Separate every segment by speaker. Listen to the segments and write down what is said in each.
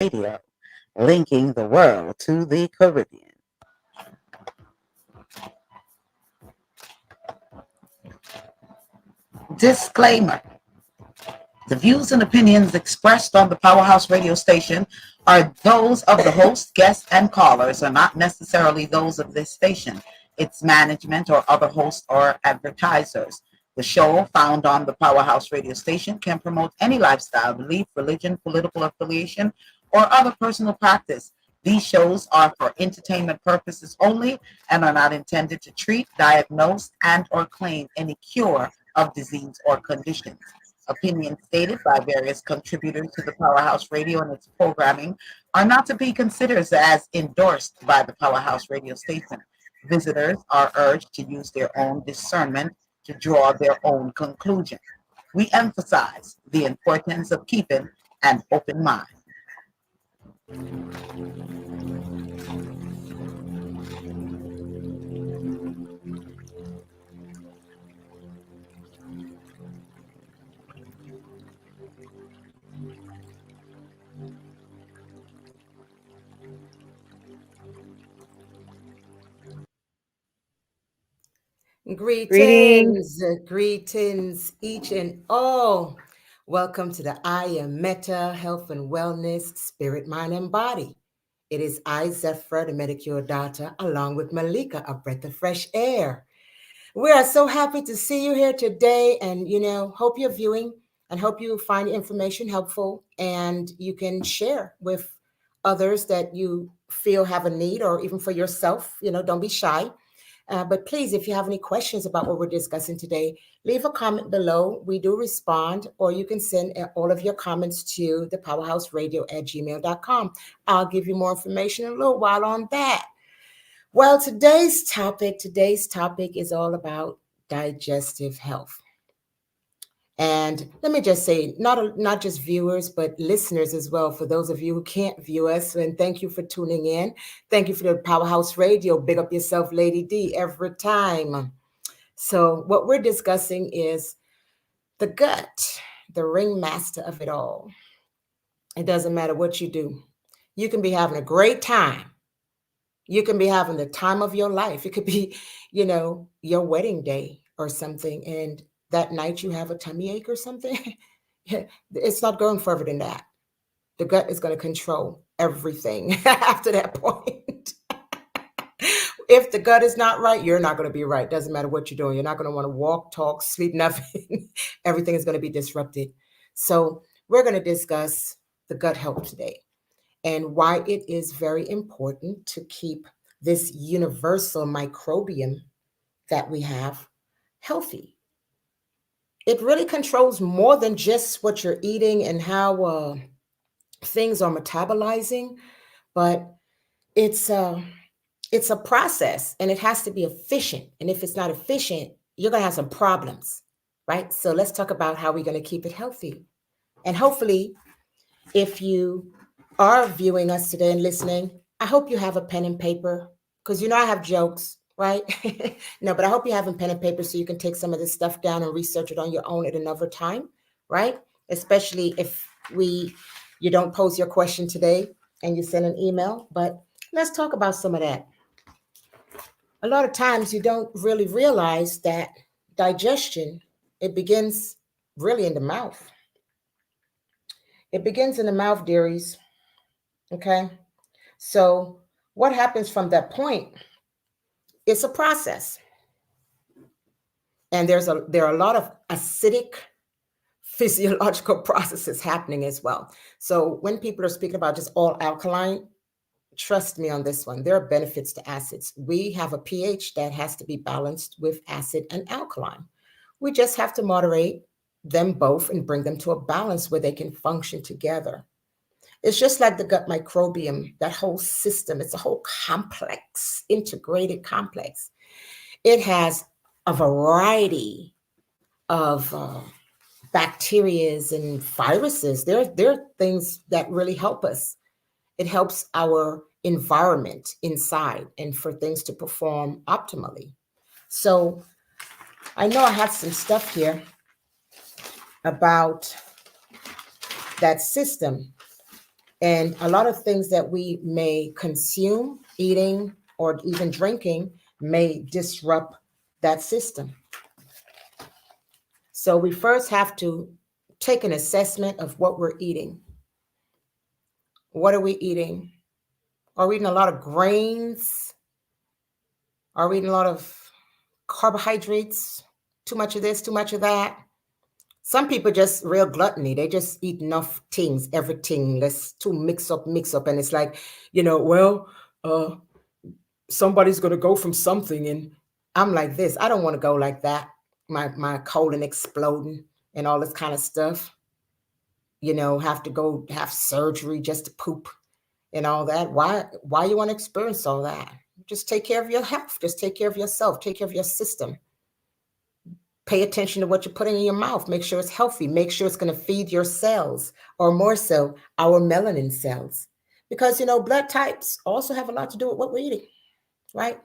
Speaker 1: Radio, linking the world to the Caribbean. Disclaimer. The views and opinions expressed on the Powerhouse radio station are those of the host, guests, and callers, are not necessarily those of this station, its management, or other hosts or advertisers. The show, found on the Powerhouse radio station, can promote any lifestyle, belief, religion, political affiliation, or other personal practice. These shows are for entertainment purposes only and are not intended to treat, diagnose, and/or claim any cure of disease or conditions. Opinions stated by various contributors to the Powerhouse Radio and its programming are not to be considered as endorsed by the Powerhouse Radio station. Visitors are urged to use their own discernment to draw their own conclusion. We emphasize the importance of keeping an open mind.
Speaker 2: Greetings.
Speaker 3: Greetings, each and all. Welcome to the I Am Meta Health and Wellness Spirit, Mind, and Body. It is I, Zephyr, the Medicure Doctor, along with Malika, a breath of fresh air. We are so happy to see you here today, and hope you're viewing and hope you find the information helpful and you can share with others that you feel have a need, or even for yourself. Don't be shy. But please, if you have any questions about what we're discussing today, leave a comment below. We do respond, or you can send all of your comments to the powerhouseradio@gmail.com. I'll give you more information in a little while on that. Well, today's topic is all about digestive health. And let me just say, not just viewers, but listeners as well. For those of you who can't view us, and thank you for tuning in. Thank you for the Powerhouse Radio. Big up yourself, Lady D, every time. So what we're discussing is the gut, the ringmaster of it all. It doesn't matter what you do. You can be having a great time. You can be having the time of your life. It could be, your wedding day or something, and that night you have a tummy ache or something. It's not going further than that. The gut is going to control everything after that point. If the gut is not right, you're not going to be right. Doesn't matter what you're doing. You're not going to want to walk, talk, sleep, nothing. Everything is going to be disrupted. So we're going to discuss the gut health today and why it is very important to keep this universal microbiome that we have healthy. It really controls more than just what you're eating and how things are metabolizing, but it's a process, and it has to be efficient. And if it's not efficient, you're going to have some problems, right? So let's talk about how we're going to keep it healthy. And hopefully, if you are viewing us today and listening, I hope you have a pen and paper, because I have jokes. Right? No, but I hope you have a pen and paper so you can take some of this stuff down and research it on your own at another time, right? Especially if you don't pose your question today and you send an email. But let's talk about some of that. A lot of times you don't really realize that digestion, it begins really in the mouth. It begins in the mouth, dearies. Okay? So what happens from that point? It's a process. And there are a lot of acidic physiological processes happening as well. So when people are speaking about just all alkaline, trust me on this one. There are benefits to acids. We have a pH that has to be balanced with acid and alkaline. We just have to moderate them both and bring them to a balance where they can function together. It's just like the gut microbiome, that whole system. It's a whole complex, integrated complex. It has a variety of bacterias and viruses. There are things that really help us. It helps our environment inside and for things to perform optimally. So I know I have some stuff here about that system. And a lot of things that we may consume, eating, or even drinking may disrupt that system. So we first have to take an assessment of what we're eating. What are we eating? Are we eating a lot of grains? Are we eating a lot of carbohydrates? Too much of this, too much of that? Some people just real gluttony. They just eat enough things, everything. Let's to mix up, and it's like, uh, somebody's gonna go from something, and I'm like this. I don't want to go like that. My colon exploding and all this kind of stuff. Have to go have surgery just to poop and all that. Why you want to experience all that? Just take care of your health. Just take care of yourself. Take care of your system. Pay attention to what you're putting in your mouth. Make sure it's healthy. Make sure it's going to feed your cells, or more so, our melanin cells. Because, blood types also have a lot to do with what we're eating, right?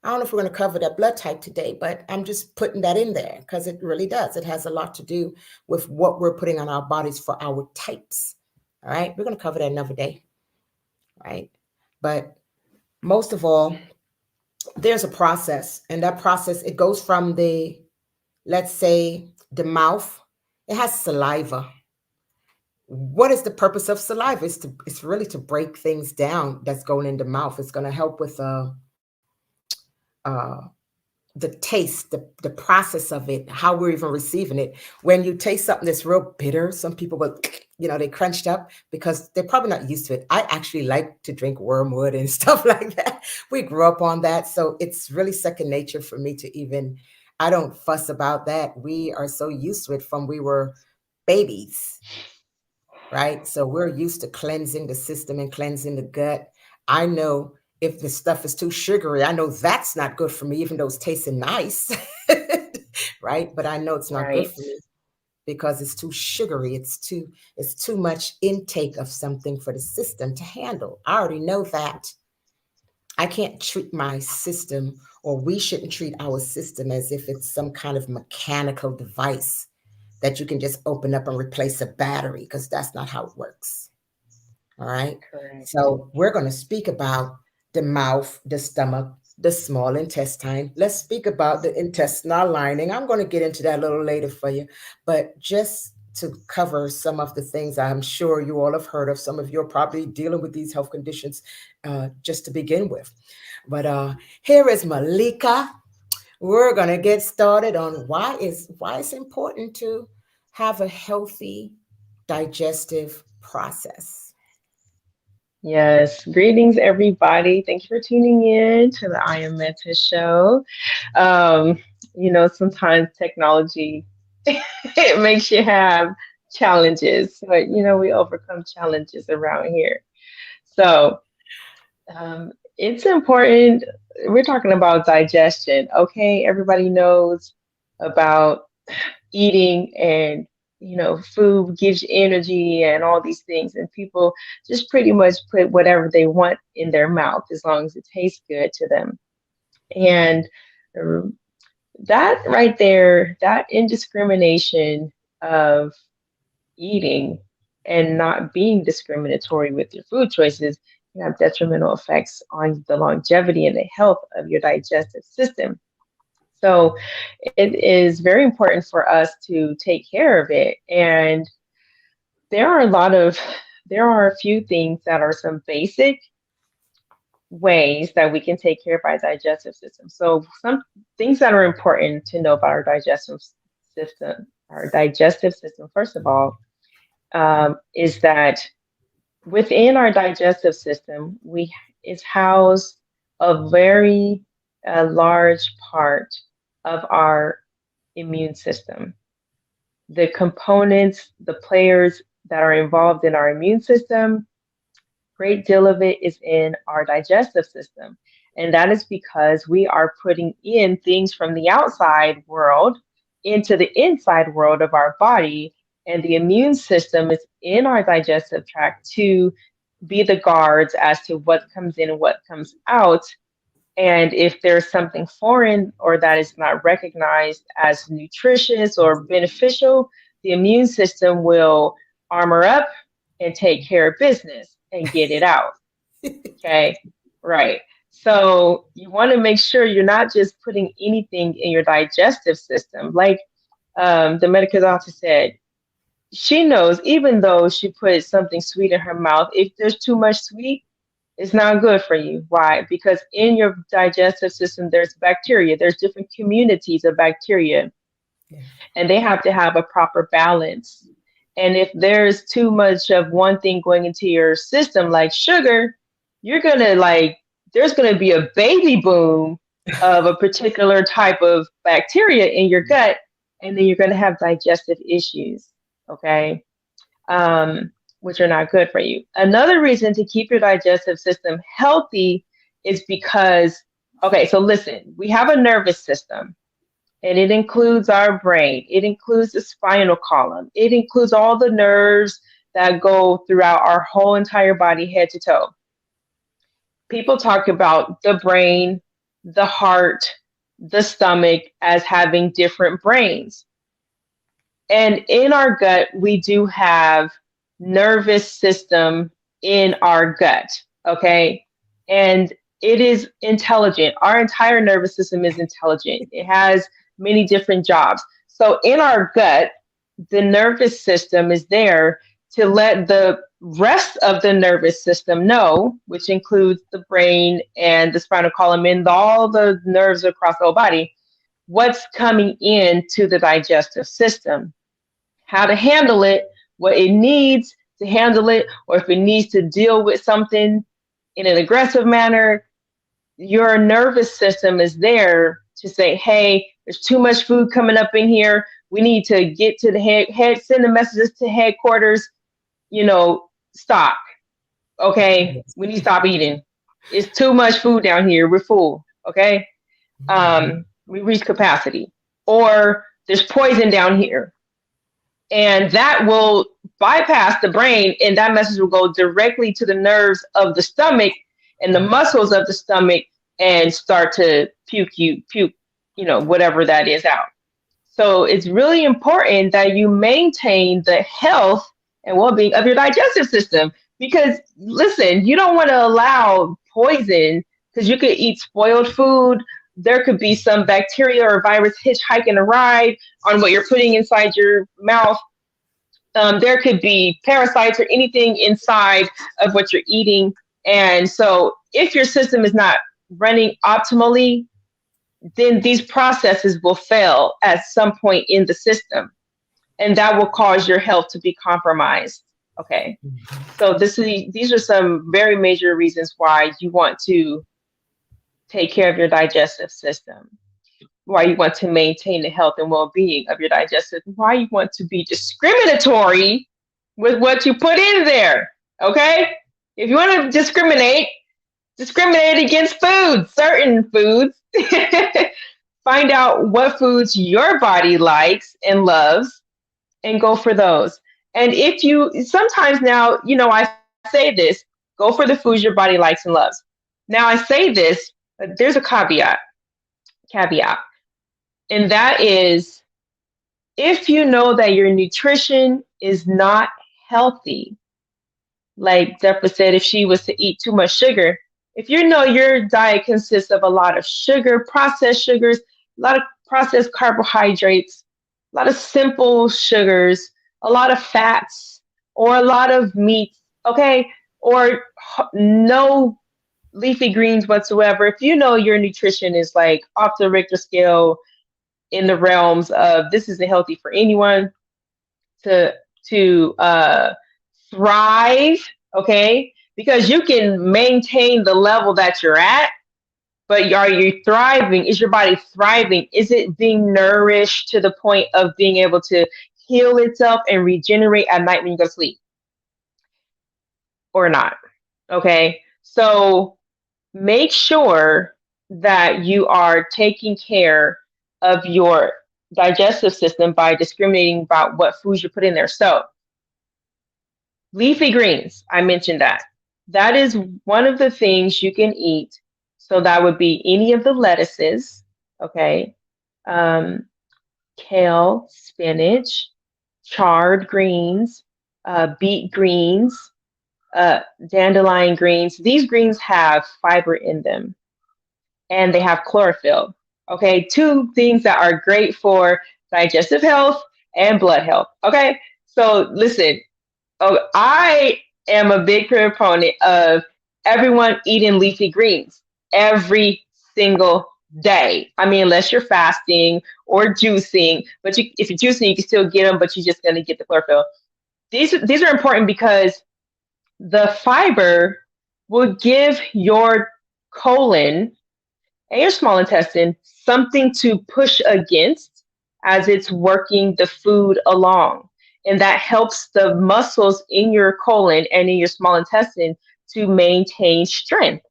Speaker 3: I don't know if we're going to cover that blood type today, but I'm just putting that in there because it really does. It has a lot to do with what we're putting on our bodies for our types. All right. We're going to cover that another day. Right. But most of all, there's a process, and that process, it goes from let's say the mouth. It has saliva. What is the purpose of saliva? It's really to break things down that's going in the mouth. It's going to help with uh, the taste, the process of it, how we're even receiving it. When you taste something that's real bitter, some people will, they crunched up because they're probably not used to it. I actually like to drink wormwood and stuff like that. We grew up on that. So it's really second nature for me to even, I don't fuss about that. We are so used to it from we were babies, right? So we're used to cleansing the system and cleansing the gut. I know if the stuff is too sugary, I know that's not good for me, even though it's tasting nice, right? But I know it's not good for me because it's too sugary. It's too much intake of something for the system to handle. I already know that. I can't treat my system, or we shouldn't treat our system as if it's some kind of mechanical device that you can just open up and replace a battery, because that's not how it works. All right.
Speaker 4: Correct.
Speaker 3: So we're going to speak about the mouth, the stomach, the small intestine. Let's speak about the intestinal lining. I'm going to get into that a little later for you, but just to cover some of the things I'm sure you all have heard of. Some of you are probably dealing with these health conditions just to begin with. But here is Malika. We're going to get started on why it's important to have a healthy digestive process.
Speaker 4: Yes. Greetings, everybody. Thank you for tuning in to the I Am Meta show. Sometimes technology it makes you have challenges, but we overcome challenges around here. So it's important. We're talking about digestion. Okay, everybody knows about eating, and food gives you energy and all these things, and people just pretty much put whatever they want in their mouth as long as it tastes good to them. And that right there, that indiscrimination of eating and not being discriminatory with your food choices can have detrimental effects on the longevity and the health of your digestive system. So it is very important for us to take care of it. And there are a few things that are some basic ways that we can take care of our digestive system. So some things that are important to know about our digestive system. Our digestive system, first of all, is that within our digestive system, is housed a very large part of our immune system. The components, the players that are involved in our immune system, great deal of it is in our digestive system. And that is because we are putting in things from the outside world into the inside world of our body. And the immune system is in our digestive tract to be the guards as to what comes in and what comes out. And if there's something foreign or that is not recognized as nutritious or beneficial, the immune system will armor up and take care of business and get it out. Okay, right. So you want to make sure you're not just putting anything in your digestive system. Like the medical doctor said, she knows even though she put something sweet in her mouth, if there's too much sweet, it's not good for you. Why? Because in your digestive system, there's bacteria. There's different communities of bacteria,
Speaker 3: Yeah.
Speaker 4: and they have to have a proper balance. And if there's too much of one thing going into your system, like sugar, you're gonna like, there's gonna be a baby boom of a particular type of bacteria in your gut, and then you're gonna have digestive issues. Okay. Which are not good for you. Another reason to keep your digestive system healthy is because, okay, so listen, we have a nervous system, and it includes our brain, it includes the spinal column, it includes all the nerves that go throughout our whole entire body, head to toe. People talk about the brain, the heart, the stomach as having different brains. And in our gut, we do have nervous system in our gut, okay? And it is intelligent. Our entire nervous system is intelligent. It has many different jobs. So in our gut, the nervous system is there to let the rest of the nervous system know, which includes the brain and the spinal column and all the nerves across the whole body, what's coming into the digestive system, how to handle it, what it needs to handle it, or if it needs to deal with something in an aggressive manner. Your nervous system is there to say, hey, there's too much food coming up in here. We need to get to the head, send the messages to headquarters, stop. Okay, we need to stop eating. It's too much food down here. We're full. Okay, we reach capacity, or there's poison down here. And that will bypass the brain, and that message will go directly to the nerves of the stomach and the muscles of the stomach and start to puke, whatever that is out. So it's really important that you maintain the health and well-being of your digestive system, because listen, you don't want to allow poison, because you could eat spoiled food. There could be some bacteria or virus hitchhiking a ride on what you're putting inside your mouth. There could be parasites or anything inside of what you're eating. And so if your system is not running optimally, then these processes will fail at some point in the system, and that will cause your health to be compromised. Okay. So these are some very major reasons why you want to take care of your digestive system, why you want to maintain the health and well-being of your digestive, why you want to be discriminatory with what you put in there. Okay? If you want to discriminate against foods, certain foods. Find out what foods your body likes and loves and go for those. And if you sometimes now, I say this, go for the foods your body likes and loves. Now I say this, but there's a caveat. And that is, if you know that your nutrition is not healthy, like Deborah said, if she was to eat too much sugar, if you know your diet consists of a lot of sugar, processed sugars, a lot of processed carbohydrates, a lot of simple sugars, a lot of fats, or a lot of meats, okay, or no leafy greens whatsoever, if you know your nutrition is like off the Richter scale in the realms of this isn't healthy for anyone to thrive, okay, because you can maintain the level that you're at, but are you thriving? Is your body thriving? Is it being nourished to the point of being able to heal itself and regenerate at night when you go to sleep or not? Okay, so make sure that you are taking care of your digestive system by discriminating about what foods you put in there. So leafy greens, I mentioned that. That is one of the things you can eat. So that would be any of the lettuces, okay? Kale, spinach, charred greens, beet greens, dandelion greens. These greens have fiber in them and they have chlorophyll. Okay, two things that are great for digestive health and blood health. Okay, so listen, I am a big proponent of everyone eating leafy greens every single day. I mean, unless you're fasting or juicing, but if you're juicing, you can still get them, but you're just going to get the chlorophyll. These are important because the fiber will give your colon and your small intestine something to push against as it's working the food along. And that helps the muscles in your colon and in your small intestine to maintain strength.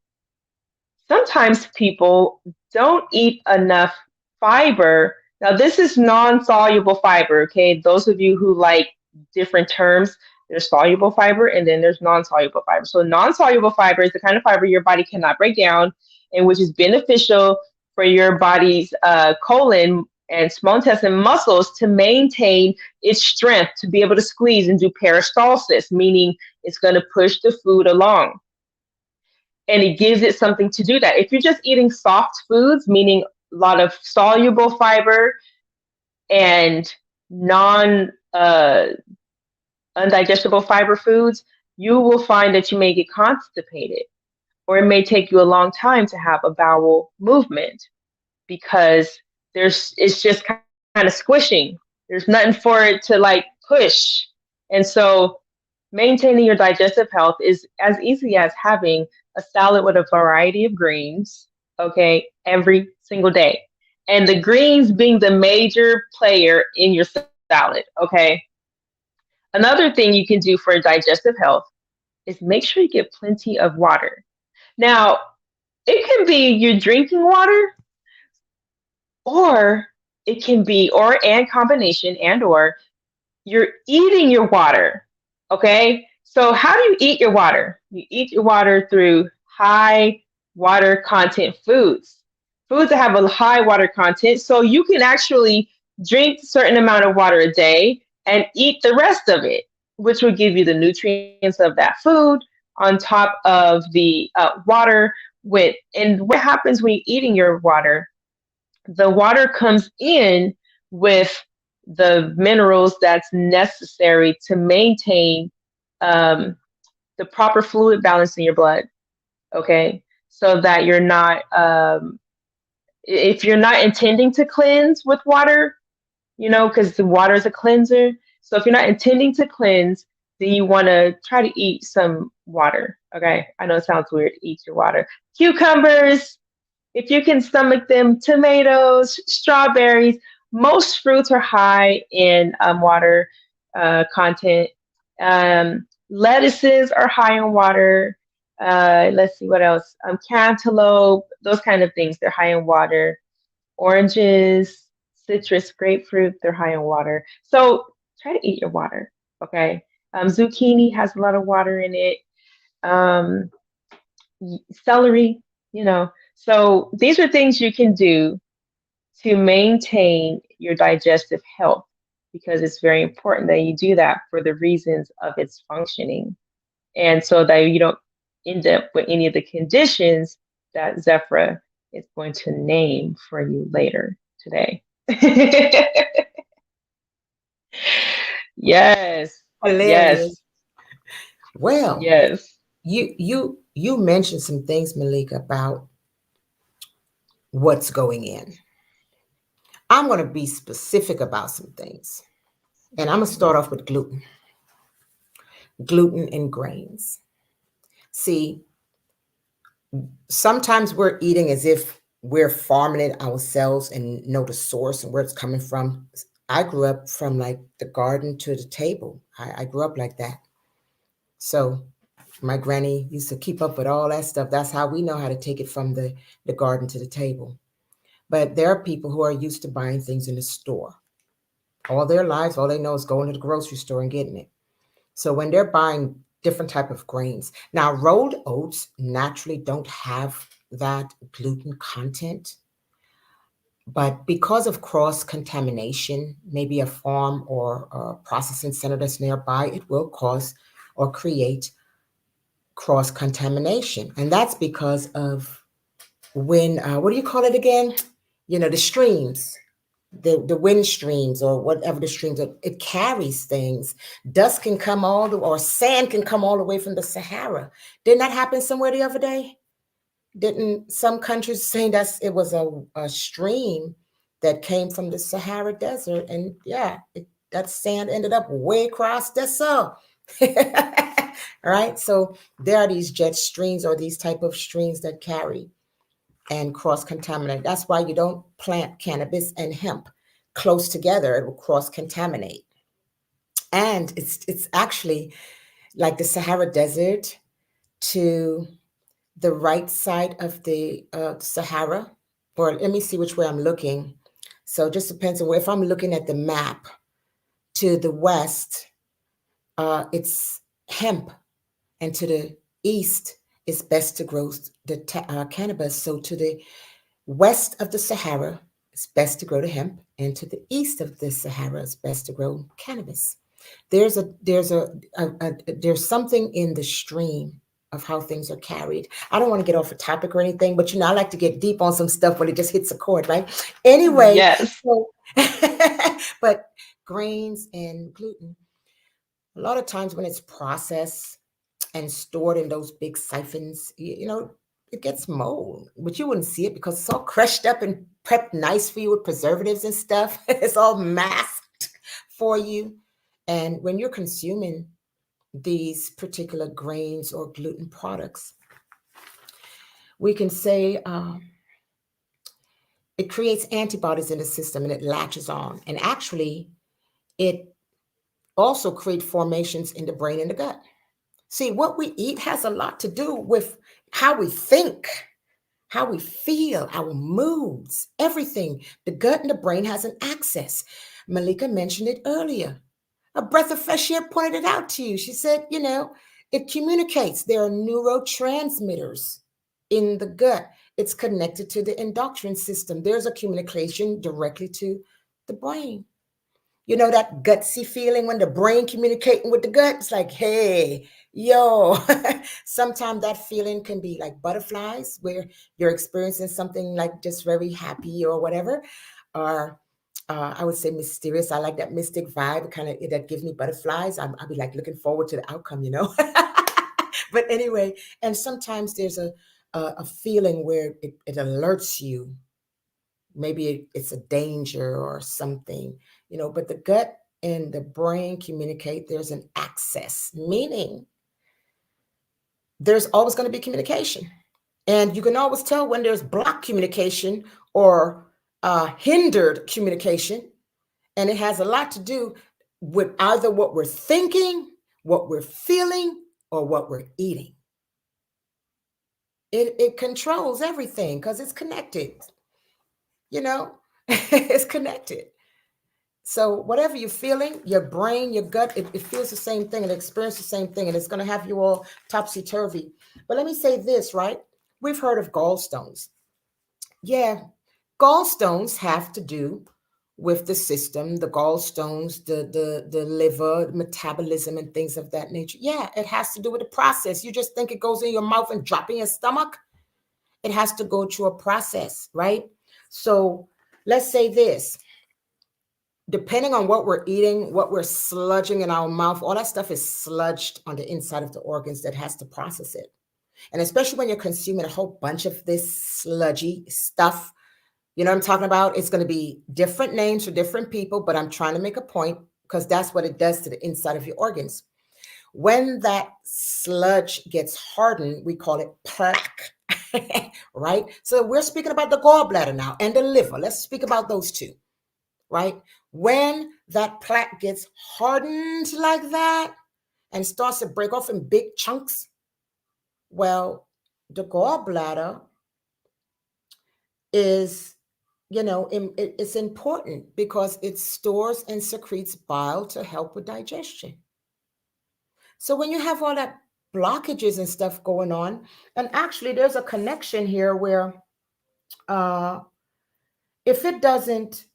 Speaker 4: Sometimes people don't eat enough fiber. Now, this is non-soluble fiber, okay? Those of you who like different terms, there's soluble fiber and then there's non-soluble fiber. So non-soluble fiber is the kind of fiber your body cannot break down and which is beneficial for your body's colon and small intestine muscles to maintain its strength to be able to squeeze and do peristalsis, meaning it's going to push the food along. And it gives it something to do that. If you're just eating soft foods, meaning a lot of soluble fiber and non undigestible fiber foods, you will find that you may get constipated, or it may take you a long time to have a bowel movement because it's just kind of squishing. There's nothing for it to like push. And so maintaining your digestive health is as easy as having a salad with a variety of greens, okay, every single day. And the greens being the major player in your salad, okay? Another thing you can do for digestive health is make sure you get plenty of water. Now, it can be you're drinking water, or it can be, and combination, or you're eating your water, okay? So how do you eat your water? You eat your water through high water content foods, foods that have a high water content. So you can actually drink a certain amount of water a day and eat the rest of it, which will give you the nutrients of that food on top of the water. And what happens when you're eating your water? The water comes in with the minerals that's necessary to maintain the proper fluid balance in your blood, okay? So that you're not, if you're not intending to cleanse with water, because the water is a cleanser. So if you're not intending to cleanse, then you want to try to eat some water, okay? I know it sounds weird, eat your water. Cucumbers, if you can stomach them, tomatoes, strawberries, most fruits are high in water content. Lettuces are high in water. Let's see what else. Cantaloupe, those kind of things, they're high in water. Oranges, citrus, grapefruit, they're high in water. So try to eat your water, okay? Zucchini has a lot of water in it. Celery, So these are things you can do to maintain your digestive health, because it's very important that you do that for the reasons of its functioning. And so that you don't end up with any of the conditions that Zephra is going to name for you later today. Yes.
Speaker 3: Hilarious.
Speaker 4: Yes.
Speaker 3: Well,
Speaker 4: Yes.
Speaker 3: you mentioned some things, Malika, about what's going in. I'm going to be specific about some things. And I'm going to start off with gluten. Gluten and grains. See, sometimes we're eating as if we're farming it ourselves and know the source and where it's coming from. I grew up from like the garden to the table. I grew up like that. So my granny used to keep up with all that stuff. That's how we know how to take it from the garden to the table. But there are people who are used to buying things in the store. All their lives, all they know is going to the grocery store and getting it. So when they're buying different type of grains, now rolled oats naturally don't have that gluten content, But because of cross contamination, maybe a farm or a processing center that's nearby, it will cause or create cross contamination. And that's because of when, what do you call it again? The streams, the wind streams or whatever the streams are, it carries things. Dust can come or sand can come all the way from the Sahara. Didn't that happen somewhere the other day? Didn't some countries saying it was a stream that came from the Sahara Desert, and yeah, that sand ended up way across the sun. Right? So there are these jet streams or these type of streams that carry and cross contaminate. That's why you don't plant cannabis and hemp close together. It will cross contaminate. And it's actually like the Sahara Desert to the right side of the Sahara, or let me see which way I'm looking. So it just depends on where. If I'm looking at the map to the west, it's hemp, and to the east, it's best to grow the cannabis. So to the west of the Sahara, it's best to grow the hemp, and to the east of the Sahara, it's best to grow cannabis. There's something in the stream of how things are carried. I don't want to get off a topic or anything, but I like to get deep on some stuff when it just hits a chord, right? Anyway,
Speaker 4: Yes.
Speaker 3: so, but grains and gluten, a lot of times when it's processed and stored in those big siphons, it gets mold, but you wouldn't see it because it's all crushed up and prepped nice for you with preservatives and stuff. It's all masked for you. And when you're consuming these particular grains or gluten products, we can say it creates antibodies in the system and it latches on. And actually, it also creates formations in the brain and the gut. See, what we eat has a lot to do with how we think, how we feel, our moods, everything. The gut and the brain has an access. Malika mentioned it earlier. A breath of fresh air pointed it out to you. She said, it communicates. There are neurotransmitters in the gut. It's connected to the endocrine system. There's a communication directly to the brain. That gutsy feeling when the brain communicating with the gut. It's like, hey, yo. Sometimes that feeling can be like butterflies, where you're experiencing something like just very happy or whatever, or I would say mysterious. I like that mystic vibe, kind of that gives me butterflies. I'll be like looking forward to the outcome. But anyway, and sometimes there's a feeling where it alerts you. Maybe it's a danger or something, but the gut and the brain communicate. There's an access, meaning there's always going to be communication. And you can always tell when there's blocked communication or hindered communication. And it has a lot to do with either what we're thinking, what we're feeling, or what we're eating. It controls everything because it's connected. It's connected. So whatever you're feeling, your brain, your gut, it feels the same thing and experiences the same thing, and it's going to have you all topsy-turvy. But let me say this, right? We've heard of gallstones. Yeah, gallstones have to do with the system, the gallstones, the liver, metabolism, and things of that nature. Yeah, it has to do with the process. You just think it goes in your mouth and drop in your stomach. It has to go through a process, right? So let's say this. Depending on what we're eating, what we're sludging in our mouth, all that stuff is sludged on the inside of the organs that has to process it. And especially when you're consuming a whole bunch of this sludgy stuff, you know what I'm talking about? It's going to be different names for different people, but I'm trying to make a point because that's what it does to the inside of your organs. When that sludge gets hardened, we call it plaque, right? So we're speaking about the gallbladder now and the liver. Let's speak about those two, right? When that plaque gets hardened like that and starts to break off in big chunks, well, the gallbladder is, it's important because it stores and secretes bile to help with digestion. So when you have all that blockages and stuff going on, and actually there's a connection here where if it doesn't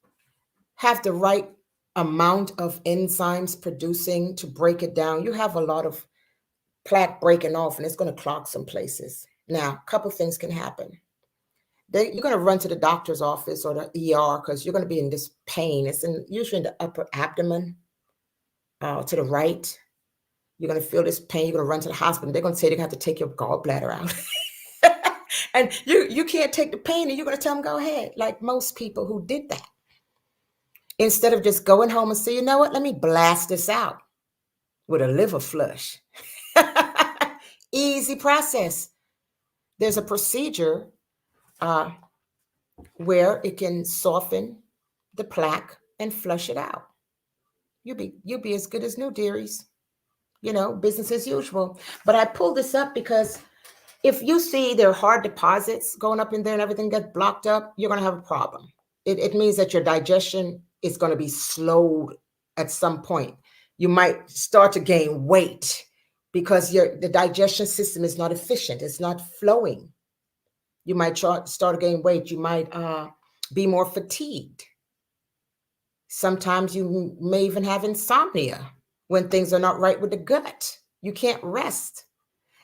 Speaker 3: have the right amount of enzymes producing to break it down, you have a lot of plaque breaking off, and it's going to clog some places. Now, a couple things can happen. You're going to run to the doctor's office or the ER because you're going to be in this pain. It's usually in the upper abdomen to the right. You're going to feel this pain. You're going to run to the hospital. They're going to say they're going to have to take your gallbladder out. And you can't take the pain, and you're going to tell them, go ahead, like most people who did that. Instead of just going home and say, you know what, let me blast this out with a liver flush. Easy process. There's a procedure where it can soften the plaque and flush it out. You'll be as good as new, dearies. You know, business as usual. But I pulled this up because if you see there are hard deposits going up in there and everything gets blocked up, you're going to have a problem. It means that your digestion is going to be slowed at some point. You might start to gain weight because the digestion system is not efficient. It's not flowing. You might start to gain weight. You might be more fatigued. Sometimes you may even have insomnia when things are not right with the gut. You can't rest.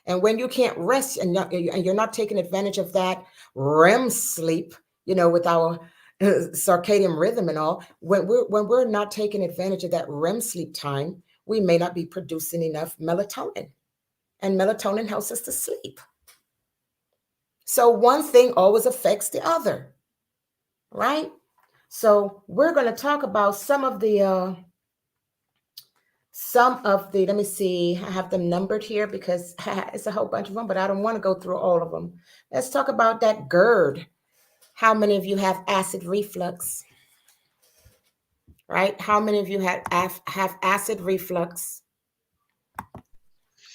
Speaker 3: And when you can't rest and you're not taking advantage of that REM sleep, you know, with our circadian rhythm and all, when we're not taking advantage of that REM sleep time, we may not be producing enough melatonin. And melatonin helps us to sleep. So one thing always affects the other, right? So we're going to talk about some of the, let me see, I have them numbered here because it's a whole bunch of them, but I don't want to go through all of them. Let's talk about that Gerd. How many of you have acid reflux? Right? How many of you have acid reflux?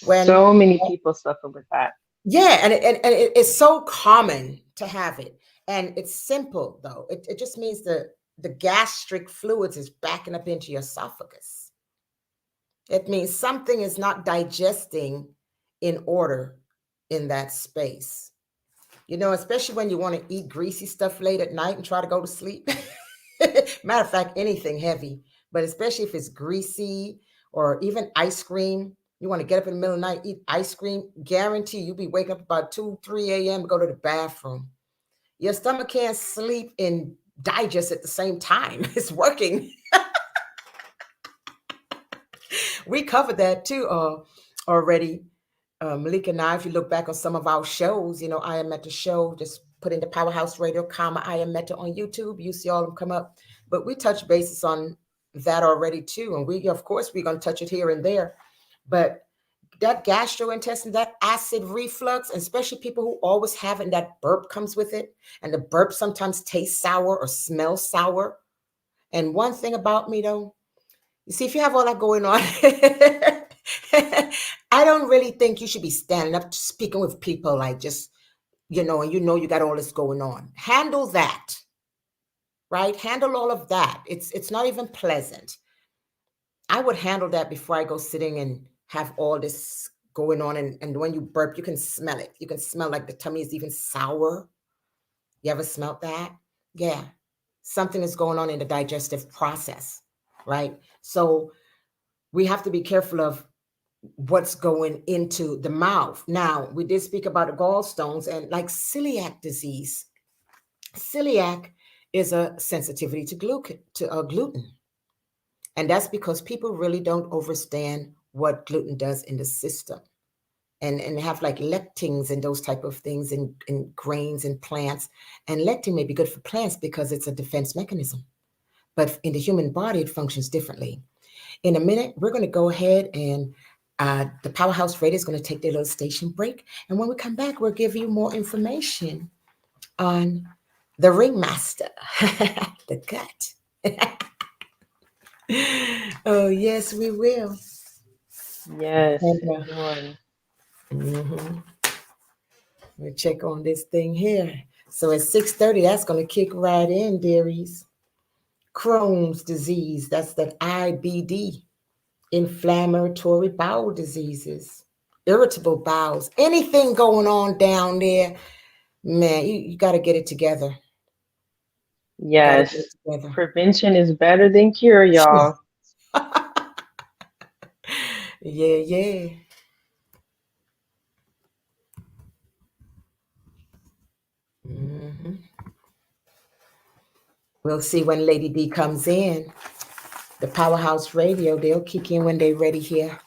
Speaker 4: So many people suffer with that.
Speaker 3: Yeah, and it's so common to have it. And it's simple, though. It just means the gastric fluids is backing up into your esophagus. It means something is not digesting in order in that space. You know, especially when you want to eat greasy stuff late at night and try to go to sleep. Matter of fact, anything heavy, but especially if it's greasy or even ice cream. You want to get up in the middle of the night, eat ice cream, guarantee you'll be waking up about 2, 3 a.m. to go to the bathroom. Your stomach can't sleep and digest at the same time. It's working. We covered that too already. Malika and I, if you look back on some of our shows, you know, I Am Meta show, just put into Powerhouse Radio, I Am Meta on YouTube. You see all of them come up. But we touch bases on that already too. And we, of course, we're going to touch it here and there. But that gastrointestinal, that acid reflux, and especially people who always have it, and that burp comes with it. And the burp sometimes tastes sour or smells sour. And one thing about me, though, you see, if you have all that going on, I don't really think you should be standing up speaking with people like just, you know, and you got all this going on. Handle that, right? Handle all of that. It's not even pleasant. I would handle that before I go sitting and have all this going on. And when you burp, you can smell it. You can smell like the tummy is even sour. You ever smelt that? Yeah. Something is going on in the digestive process, right? So we have to be careful of what's going into the mouth. Now, we did speak about the gallstones and like celiac disease. Celiac is a sensitivity to gluten. And that's because people really don't understand what gluten does in the system. And have like lectins and those type of things in grains and plants. And lectin may be good for plants because it's a defense mechanism. But in the human body, it functions differently. In a minute, we're going to go ahead and the Powerhouse Radio is going to take their little station break. And when we come back, we'll give you more information on the Ringmaster, the gut. Oh, yes, we will.
Speaker 4: Yes.
Speaker 3: We'll check on this thing here. So at 6:30, that's going to kick right in, dearies. Crohn's disease, that's that IBD. Inflammatory bowel diseases, irritable bowels, anything going on down there, man, you got to get it together. Got to go
Speaker 4: Yes.
Speaker 3: together.
Speaker 4: Prevention is better than cure, y'all.
Speaker 3: Yeah, yeah. hmm We'll see when Lady D comes in. The Powerhouse Radio, they'll kick in when they're ready here.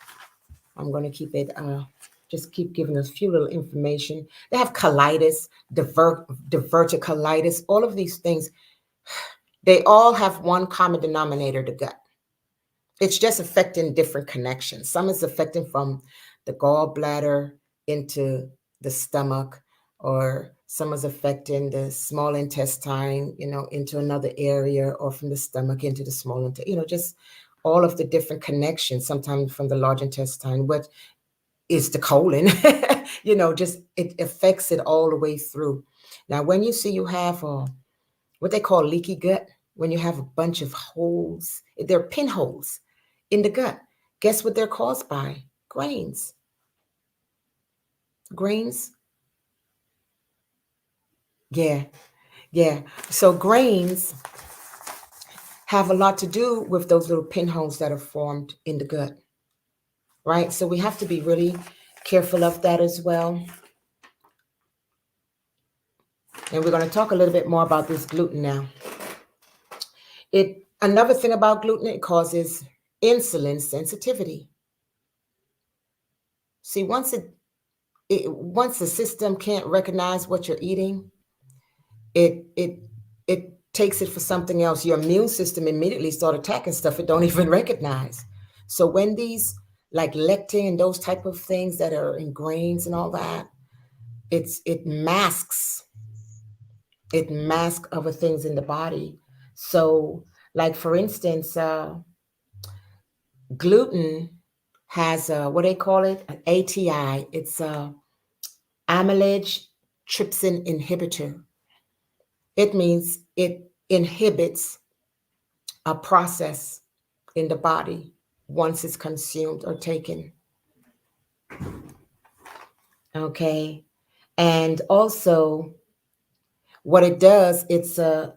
Speaker 3: I'm going to keep it, just keep giving us a few little information. They have colitis, diverticulitis, all of these things. They all have one common denominator, the gut. It's just affecting different connections. Some is affecting from the gallbladder into the stomach, or some is affecting the small intestine, into another area, or from the stomach into the small intestine, just all of the different connections, sometimes from the large intestine, what is the colon, just it affects it all the way through. Now, when you see you have what they call leaky gut, when you have a bunch of holes, they're pinholes in the gut. Guess what they're caused by? Grains. Grains. Yeah, yeah. So grains have a lot to do with those little pinholes that are formed in the gut, right? So we have to be really careful of that as well. And we're going to talk a little bit more about this gluten now. Another thing about gluten, it causes insulin sensitivity. See, once the system can't recognize what you're eating, it takes it for something else. Your immune system immediately start attacking stuff it don't even recognize. So when these like lectin and those type of things that are in grains and all that, it masks other things in the body. So, like for instance, gluten has what they call it, an ATI. It's a amylase trypsin inhibitor. It means it inhibits a process in the body once it's consumed or taken. Okay. And also what it does, it's a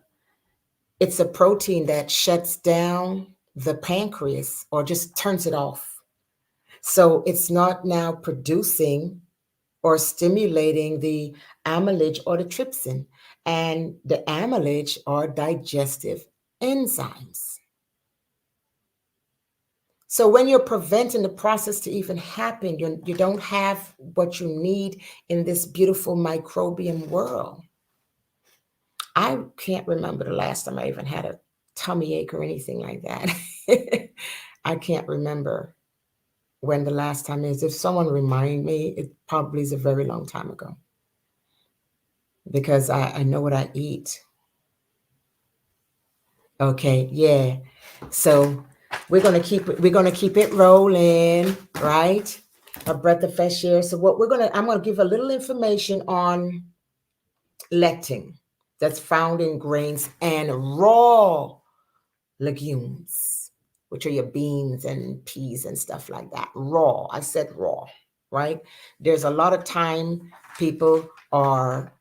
Speaker 3: protein that shuts down the pancreas or just turns it off. So it's not now producing or stimulating the amylase or the trypsin. And the amylase are digestive enzymes. So when you're preventing the process to even happen, you don't have what you need in this beautiful microbiome world. I can't remember the last time I even had a tummy ache or anything like that. I can't remember when the last time is. If someone remind me, it probably is a very long time ago, because I know what I eat. Okay, yeah. So we're gonna keep it rolling, right? A breath of fresh air. So I'm gonna give a little information on lectin that's found in grains and raw legumes, which are your beans and peas and stuff like that. Raw. I said raw, right? There's a lot of time people are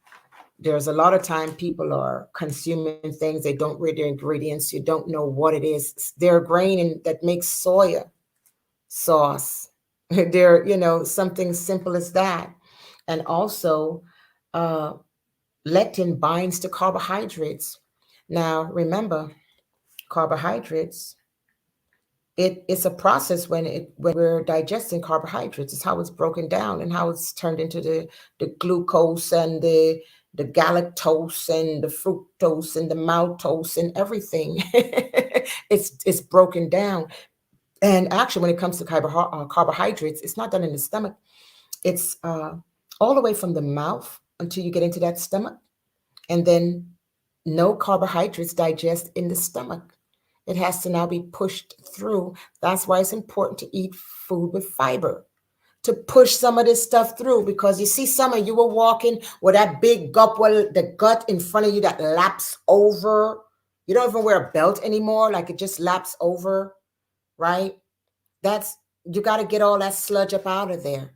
Speaker 3: consuming things. They don't read their ingredients. You don't know what it is. They're a grain that makes soya sauce. They're, something simple as that. And also, uh, lectin binds to carbohydrates. Now, remember, carbohydrates, it's a process when we're digesting carbohydrates. It's how it's broken down and how it's turned into the glucose and the galactose and the fructose and the maltose and everything. It's broken down. And actually, when it comes to carbohydrates, it's not done in the stomach. It's all the way from the mouth until you get into that stomach. And then no carbohydrates digest in the stomach. It has to now be pushed through. That's why it's important to eat food with fiber, to push some of this stuff through, because you see some of you were walking with that big gut, the gut in front of you that laps over. You don't even wear a belt anymore, like it just laps over, right? You got to get all that sludge up out of there.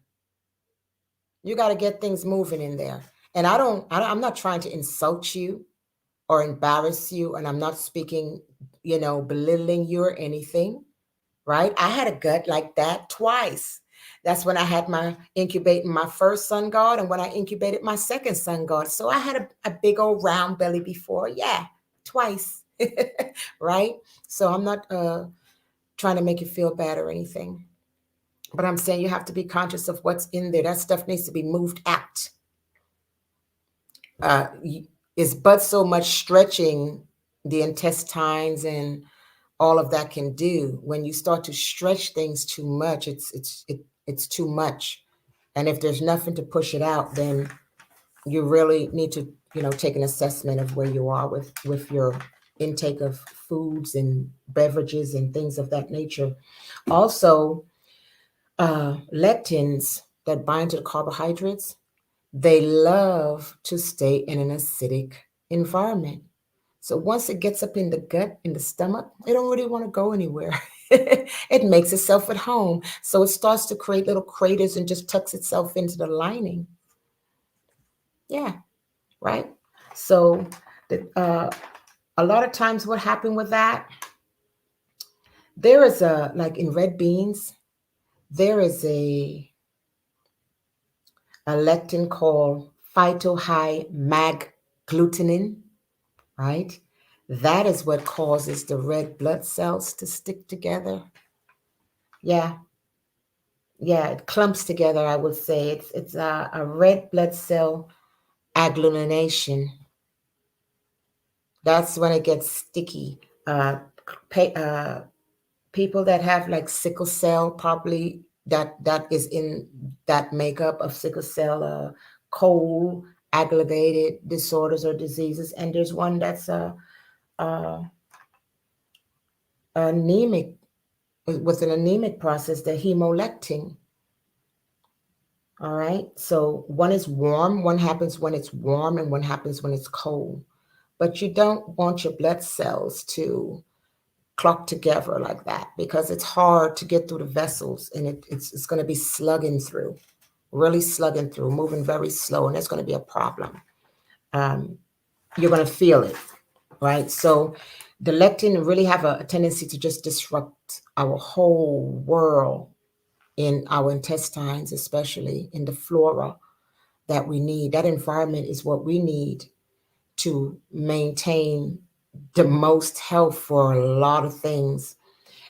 Speaker 3: You got to get things moving in there. And I'm not trying to insult you. or embarrass you. And I'm not speaking, belittling you or anything, right? I had a gut like that twice. That's when I had my incubating my first sun god and when I incubated my second sun god. So I had a big old round belly before. Yeah, twice. Right? So I'm not trying to make you feel bad or anything. But I'm saying you have to be conscious of what's in there. That stuff needs to be moved out. It's but so much stretching the intestines and all of that can do. When you start to stretch things too much, it's too much. And if there's nothing to push it out, then you really need to, take an assessment of where you are with your intake of foods and beverages and things of that nature. Also, lectins that bind to the carbohydrates, they love to stay in an acidic environment. So once it gets up in the gut, in the stomach, it don't really want to go anywhere. It makes itself at home. So it starts to create little craters and just tucks itself into the lining. Yeah, right. So a lot of times what happened with that, there is like in red beans, there is a lectin called phytohymagglutinin, right? That is what causes the red blood cells to stick together. Yeah, yeah, it clumps together. I would say it's a red blood cell agglutination. That's when it gets sticky. People that have like sickle cell, probably that is in that makeup of sickle cell, cold aggravated disorders or diseases. And there's one that's uh, anemic with an anemic process, the hemolectin. All right. So one is warm, one happens when it's warm, and one happens when it's cold. But you don't want your blood cells to clock together like that because it's hard to get through the vessels and it's going to be slugging through, really slugging through, moving very slow, and it's going to be a problem. You're going to feel it, right? So the lectin really have a tendency to just disrupt our whole world in our intestines, especially in the flora that we need. That environment is what we need to maintain the most health for a lot of things.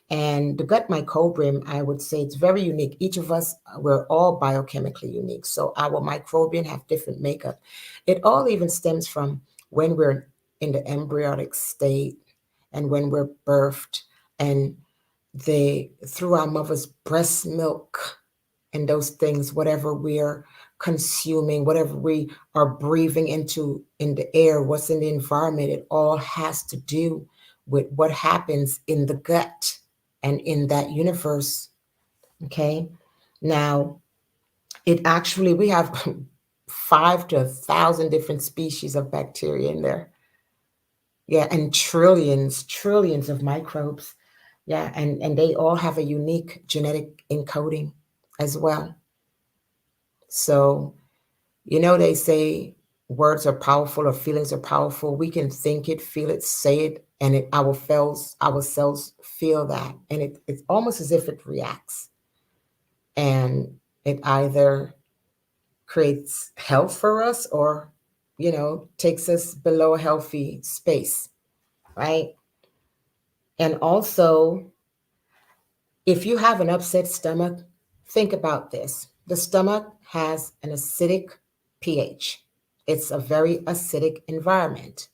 Speaker 3: And the gut microbiome, I would say it's very unique. Each of us, we're all biochemically unique. So our microbiome have different makeup. It all even stems from when we're in the embryonic state and when we're birthed and through our mother's breast milk and those things, whatever we're consuming, whatever we are breathing into in the air, what's in the environment, it all has to do with what happens in the gut and in that universe. Okay. Now, we have 5 to 1,000 different species of bacteria in there. Yeah. And trillions of microbes. Yeah. And they all have a unique genetic encoding as well. So, they say words are powerful or feelings are powerful. We can think it, feel it, say it, and our cells feel that. And it's almost as if it reacts. And it either creates health for us or, takes us below a healthy space, right? And also, if you have an upset stomach, think about this. The stomach has an acidic pH. It's a very acidic environment.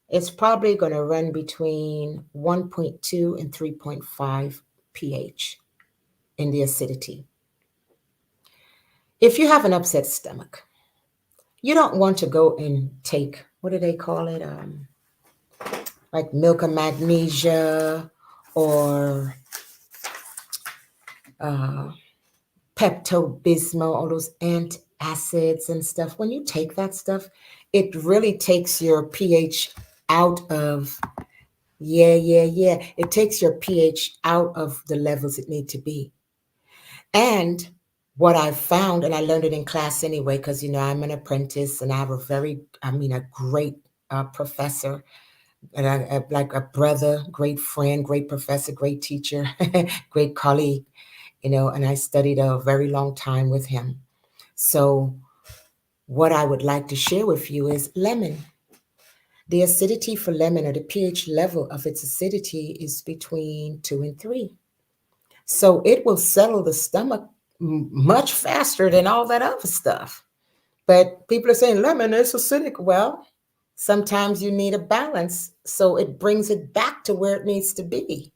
Speaker 3: It's probably going to run between 1.2 and 3.5 pH in the acidity. If you have an upset stomach, you don't want to go and take, what do they call it? Like milk of magnesia or Pepto-Bismol, all those antacids and stuff. When you take that stuff, it really takes your pH out of, it takes your pH out of the levels it need to be. And what I found, and I learned it in class anyway, because, I'm an apprentice and I have a great professor, and like a brother, great friend, great professor, great teacher, great colleague, and I studied a very long time with him. So what I would like to share with you is lemon. The acidity for lemon, or the pH level of its acidity, is between 2 and 3. So it will settle the stomach much faster than all that other stuff. But people are saying lemon is acidic. Well, sometimes you need a balance, so it brings it back to where it needs to be.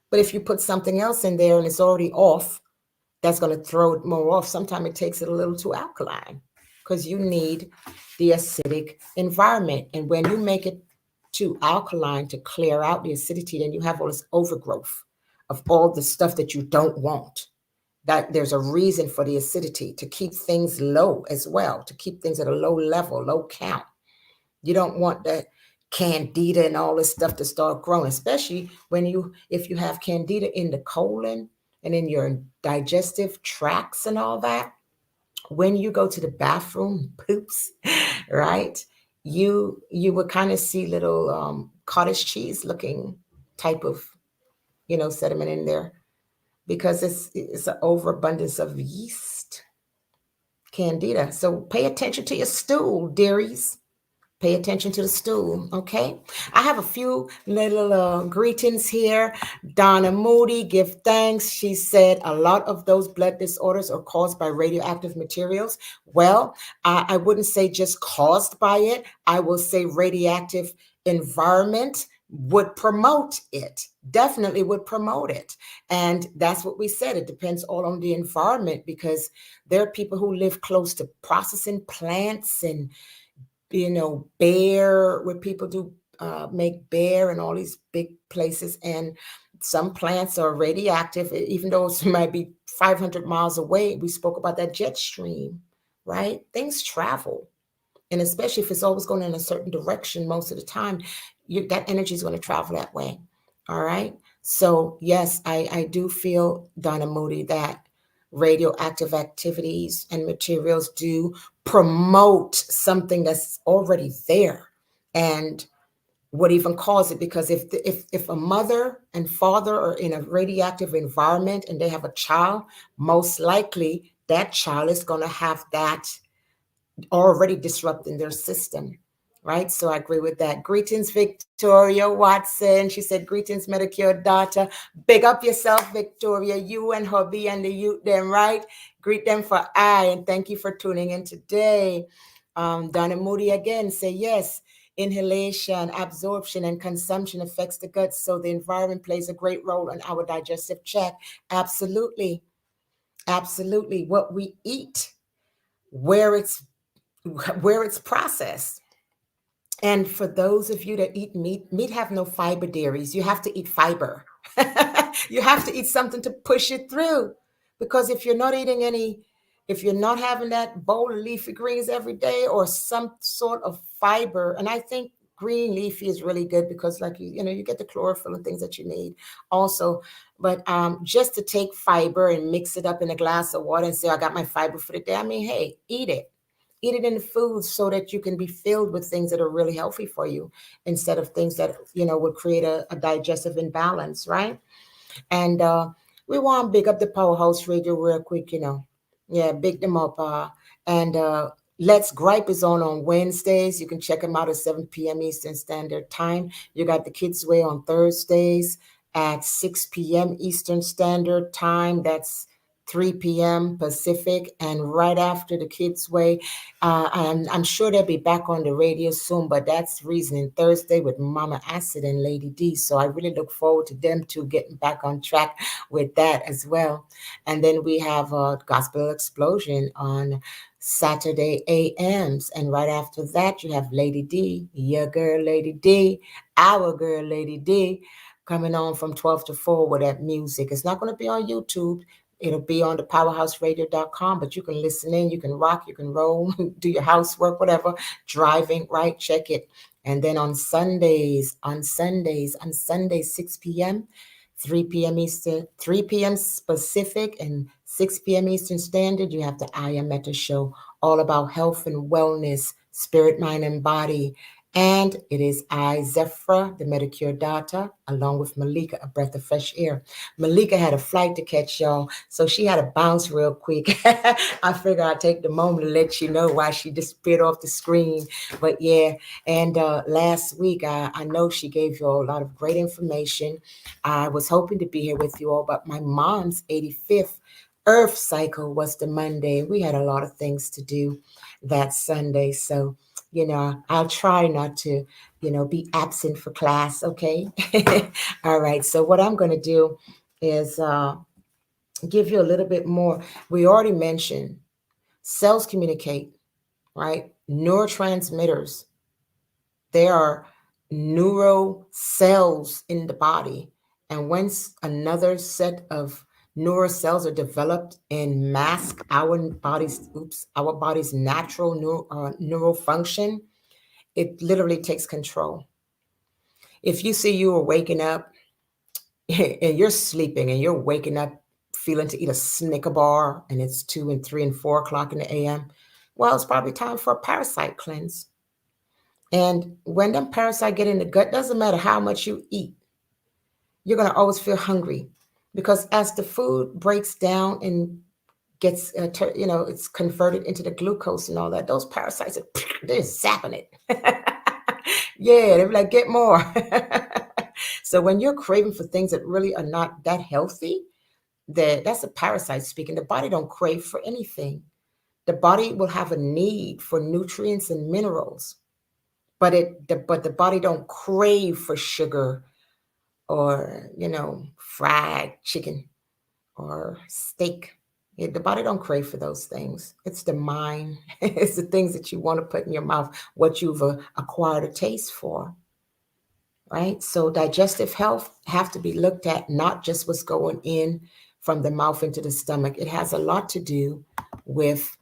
Speaker 3: But if you put something else in there and it's already off, that's going to throw it more off. Sometimes it takes it a little too alkaline, because you need the acidic environment. And when you make it too alkaline to clear out the acidity, then you have all this overgrowth of all the stuff that you don't want. That there's a reason for the acidity, to keep things low as well, to keep things at a low level, low count. You don't want the candida and all this stuff to start growing, especially if you have candida in the colon and in your digestive tracts and all that. When you go to the bathroom, poops, right? You would kind of see little cottage cheese looking type of sediment in there, because it's an overabundance of yeast, candida. So pay attention to your stool, dearies. Pay attention to the stool, okay? I have a few little greetings here. Donna Moody, give thanks. She said a lot of those blood disorders are caused by radioactive materials. Well, I wouldn't say just caused by it. I will say radioactive environment would promote it. Definitely would promote it. And that's what we said. It depends all on the environment, because there are people who live close to processing plants and Bear, where people do make bear and all these big places. And some plants are radioactive, even though it might be 500 miles away. We spoke about that jet stream, right? Things travel. And especially if it's always going in a certain direction, most of the time, that energy is going to travel that way. All right. So yes, I do feel, Donna Moody, that radioactive activities and materials do promote something that's already there, and would even cause it, because if a mother and father are in a radioactive environment and they have a child, most likely that child is going to have that already disrupting their system, right? So I agree with that. Greetings, Victoria Watson. She said, greetings, Medicare daughter. Big up yourself, Victoria, you and hubby and the youth them, right? Greet them for I, and thank you for tuning in today. Donna Moody again say, yes, inhalation, absorption, and consumption affects the gut, so the environment plays a great role in our digestive tract. Absolutely. Absolutely. What we eat, where it's processed. And for those of you that eat meat have no fiber, dairies. You have to eat fiber. You have to eat something to push it through. Because if you're not eating if you're not having that bowl of leafy greens every day, or some sort of fiber, and I think green leafy is really good, because like you get the chlorophyll and things that you need also. But just to take fiber and mix it up in a glass of water and say, I got my fiber for the day. I mean, hey, eat it. Eat it in the food, so that you can be filled with things that are really healthy for you, instead of things that, would create a digestive imbalance, right? And we want to big up the Powerhouse Radio real quick, Yeah, big them up. And Let's Gripe is on Wednesdays. You can check them out at 7 p.m. Eastern Standard Time. You got the Kids Way on Thursdays at 6 p.m. Eastern Standard Time. That's 3 p.m. Pacific. And right after the Kids Way, I'm sure they'll be back on the radio soon, but that's Reasoning Thursday with Mama Acid and Lady D. So I really look forward to them two getting back on track with that as well. And then we have Gospel Explosion on Saturday AMs. And right after that, you have Lady D, your girl Lady D, our girl Lady D, coming on from 12 to 4 with that music. It's not going to be on YouTube. It'll be on the powerhouseradio.com, but you can listen in, you can rock, you can roll, do your housework, whatever, driving, right? Check it. And then on Sundays, 6 p.m., 3 p.m. Eastern, 3 p.m. Pacific, and 6 p.m. Eastern Standard, you have the I Am Meta Show, all about health and wellness, spirit, mind, and body. And it is I, Zephyra, the Medicure daughter, along with Malika, a breath of fresh air. Malika had a flight to catch, y'all, so she had to bounce real quick. I figured I'd take the moment to let you know why she disappeared off the screen. But yeah, and last week, I know she gave you all a lot of great information. I was hoping to be here with you all, but my mom's 85th Earth cycle was the Monday. We had a lot of things to do that Sunday, so I'll try not to, be absent for class. Okay. All right. So what I'm going to do is give you a little bit more. We already mentioned cells communicate, right? Neurotransmitters. There are neuro cells in the body. And once another set of neural cells are developed and mask our body's natural neural function, it literally takes control. If you see you are waking up and you're sleeping and you're waking up feeling to eat a Snicker bar and it's 2 and 3 and 4 o'clock in the AM, well, it's probably time for a parasite cleanse. And when them parasites get in the gut, doesn't matter how much you eat, you're going to always feel hungry, because as the food breaks down and gets, it's converted into the glucose and all that, those parasites, they're zapping it. Yeah, they're like, get more. So when you're craving for things that really are not that healthy, that's a parasite speaking. The body don't crave for anything. The body will have a need for nutrients and minerals, but the body don't crave for sugar or fried chicken or steak. The body don't crave for those things. It's the mind. It's the things that you want to put in your mouth, what you've acquired a taste for, right? So digestive health have to be looked at, not just what's going in from the mouth into the stomach. It has a lot to do with,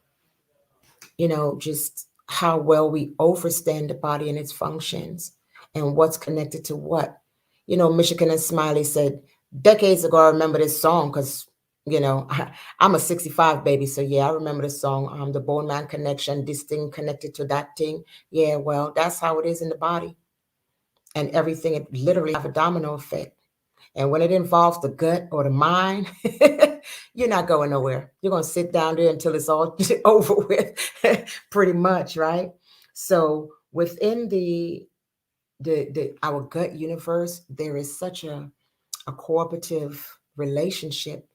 Speaker 3: just how well we understand the body and its functions and what's connected to what. Michigan and Smiley said, decades ago, I remember this song because, I'm a 65 baby. So yeah, I remember the song, the bone man connection, this thing connected to that thing. Yeah, well, that's how it is in the body. And everything, it literally have a domino effect. And when it involves the gut or the mind, you're not going nowhere. You're going to sit down there until it's all over with, pretty much, right? So within our gut universe, there is such a cooperative relationship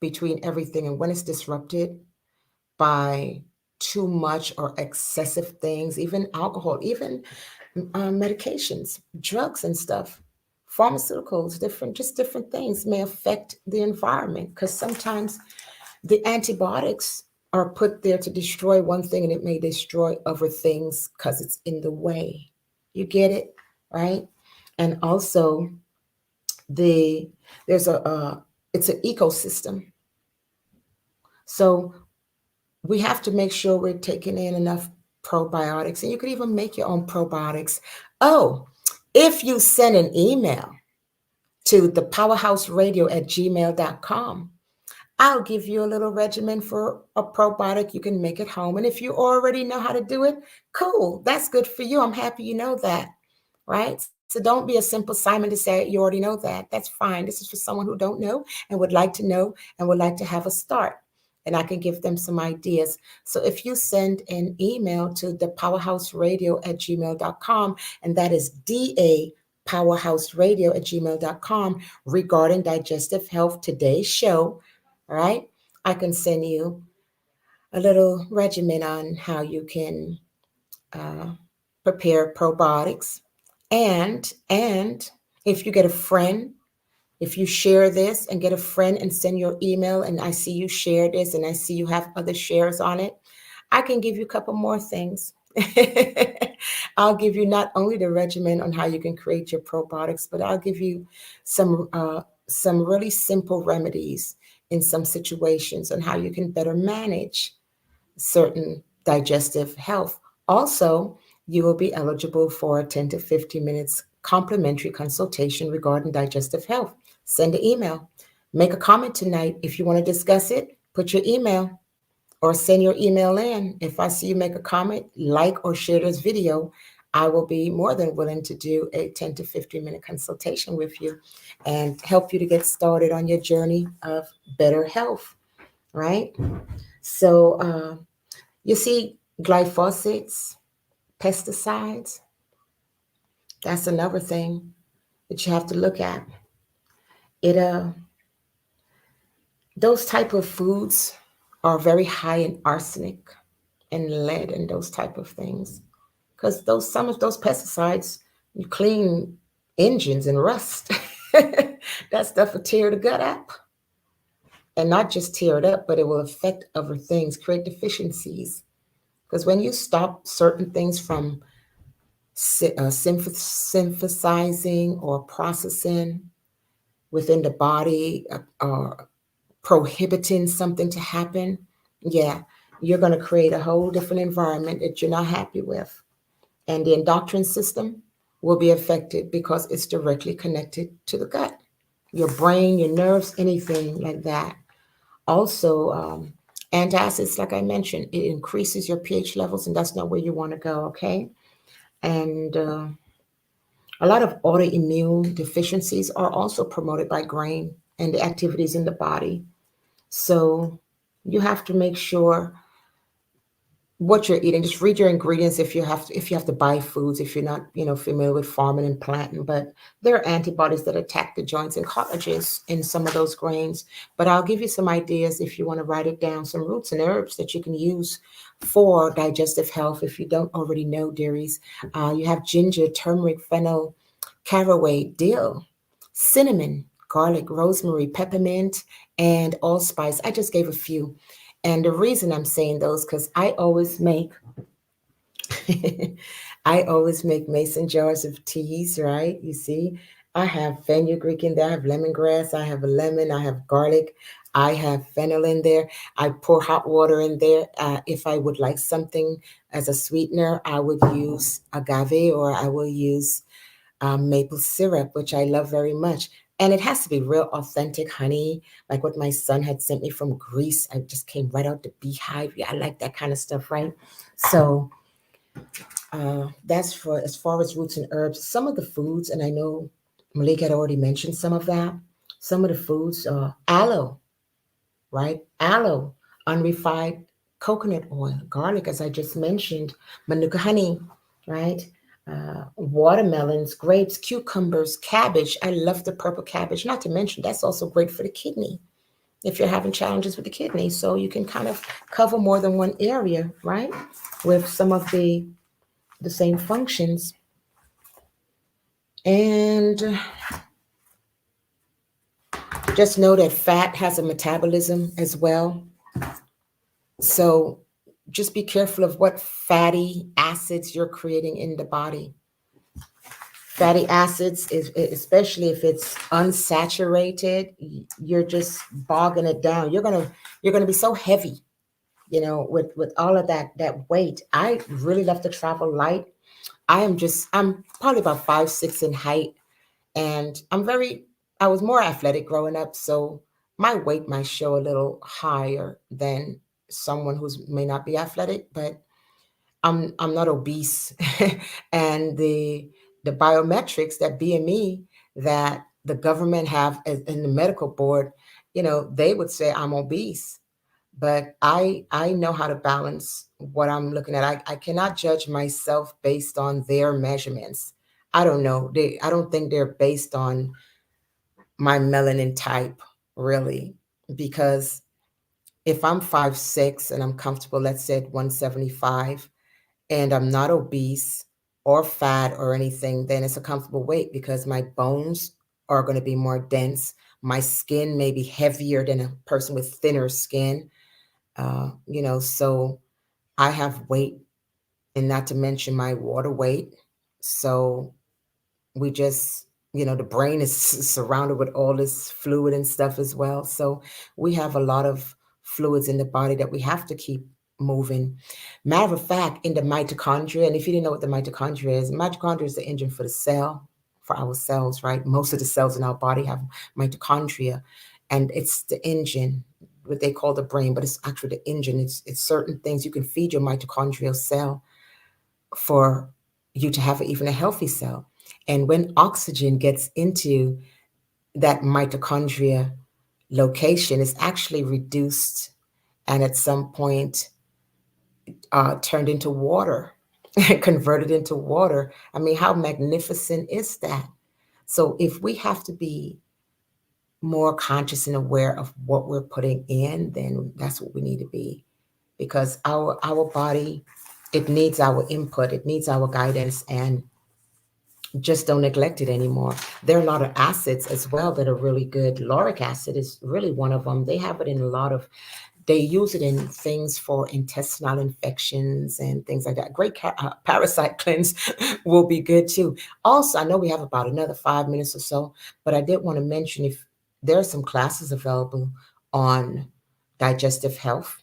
Speaker 3: between everything. And when it's disrupted by too much or excessive things, even alcohol, even medications, drugs and stuff, pharmaceuticals, different things may affect the environment, because sometimes the antibiotics are put there to destroy one thing and it may destroy other things because it's in the way. You get it, right? And also it's an ecosystem. So we have to make sure we're taking in enough probiotics, and you could even make your own probiotics. Oh, if you send an email to thepowerhouseradio@gmail.com, I'll give you a little regimen for a probiotic you can make at home. And if you already know how to do it, cool. That's good for you. I'm happy you know that, right? So don't be a simple Simon to say you already know that. That's fine. This is for someone who don't know and would like to know and would like to have a start. And I can give them some ideas. So if you send an email to thepowerhouseradio@gmail.com, and that is DAPowerhouseradio@gmail.com, regarding digestive health, today's show, all right, I can send you a little regimen on how you can prepare probiotics. And if you get a friend, if you share this and get a friend and send your email, and I see you share this and I see you have other shares on it, I can give you a couple more things. I'll give you not only the regimen on how you can create your probiotics, but I'll give you some really simple remedies in some situations on how you can better manage certain digestive health. Also, you will be eligible for a 10 to 15 minutes complimentary consultation regarding digestive health. Send an email. Make a comment tonight. If you want to discuss it, put your email or send your email in. If I see you make a comment, like or share this video, I will be more than willing to do a 10 to 15-minute consultation with you and help you to get started on your journey of better health, right? So you see, glyphosates, pesticides, that's another thing that you have to look at. It Those type of foods are very high in arsenic and lead and those type of things, because some of those pesticides, you clean engines and rust. That stuff will tear the gut up, and not just tear it up, but it will affect other things, create deficiencies. Because when you stop certain things from synthesizing or processing within the body, or prohibiting something to happen, yeah, you're going to create a whole different environment that you're not happy with. And the endocrine system will be affected because it's directly connected to the gut, your brain, your nerves, anything like that. Also, antacids, like I mentioned, it increases your pH levels, and that's not where you want to go, okay? And a lot of autoimmune deficiencies are also promoted by grain and the activities in the body. So you have to make sure what you're eating. Just read your ingredients if you have to buy foods, if you're not, familiar with farming and planting. But there are antibodies that attack the joints and cartilages in some of those grains. But I'll give you some ideas if you want to write it down, some roots and herbs that you can use for digestive health if you don't already know, dearies. You have ginger, turmeric, fennel, caraway, dill, cinnamon, garlic, rosemary, peppermint, and allspice. I just gave a few. And the reason I'm saying those, because I always make I always make mason jars of teas, right? You see, I have fenugreek in there, I have lemongrass, I have a lemon, I have garlic, I have fennel in there. I pour hot water in there. If I would like something as a sweetener, I would use agave, or I will use maple syrup, which I love very much. And it has to be real authentic honey, like what my son had sent me from Greece. I just came right out the beehive. Yeah, I like that kind of stuff, right? So that's for as far as roots and herbs. Some of the foods, and I know Malik had already mentioned some of that. Some of the foods, aloe, right? Aloe, unrefined coconut oil, garlic, as I just mentioned, manuka honey, right? Watermelons, grapes, cucumbers, cabbage. I love the purple cabbage. Not to mention, that's also great for the kidney if you're having challenges with the kidney. So you can kind of cover more than one area, right? With some of the same functions. And just know that fat has a metabolism as well. So just be careful of what fatty acids you're creating in the body. Fatty acids, especially if it's unsaturated, you're just bogging it down. You're gonna be so heavy, with all of that weight. I really love to travel light. I'm probably about 5'6" in height, and I was more athletic growing up, so my weight might show a little higher than someone who's may not be athletic, but I'm not obese. And the biometrics, that BME, that the government have in the medical board, they would say I'm obese. But I know how to balance what I'm looking at. I cannot judge myself based on their measurements. I don't know. I don't think they're based on my melanin type, really, because if I'm 5'6" and I'm comfortable, let's say at 175, and I'm not obese or fat or anything, then it's a comfortable weight because my bones are going to be more dense. My skin may be heavier than a person with thinner skin. So I have weight, and not to mention my water weight. So we just, the brain is surrounded with all this fluid and stuff as well. So we have a lot of fluids in the body that we have to keep moving. Matter of fact, in the mitochondria, and if you didn't know what the mitochondria is the engine for the cell, for our cells, right? Most of the cells in our body have mitochondria, and it's the engine, what they call the brain, but it's actually the engine. It's certain things you can feed your mitochondrial cell for you to have even a healthy cell. And when oxygen gets into that mitochondria location, it's actually reduced and at some point turned into water, converted into water. I mean, how magnificent is that? So if we have to be more conscious and aware of what we're putting in, then that's what we need to be, because our body, it needs our input, it needs our guidance, and just don't neglect it anymore. There are a lot of acids as well that are really good. Lauric acid is really one of them. They have it in a lot of, they use it in things for intestinal infections and things like that. Great parasite cleanse will be good too. Also, I know we have about another 5 minutes or so, but I did want to mention if there are some classes available on digestive health,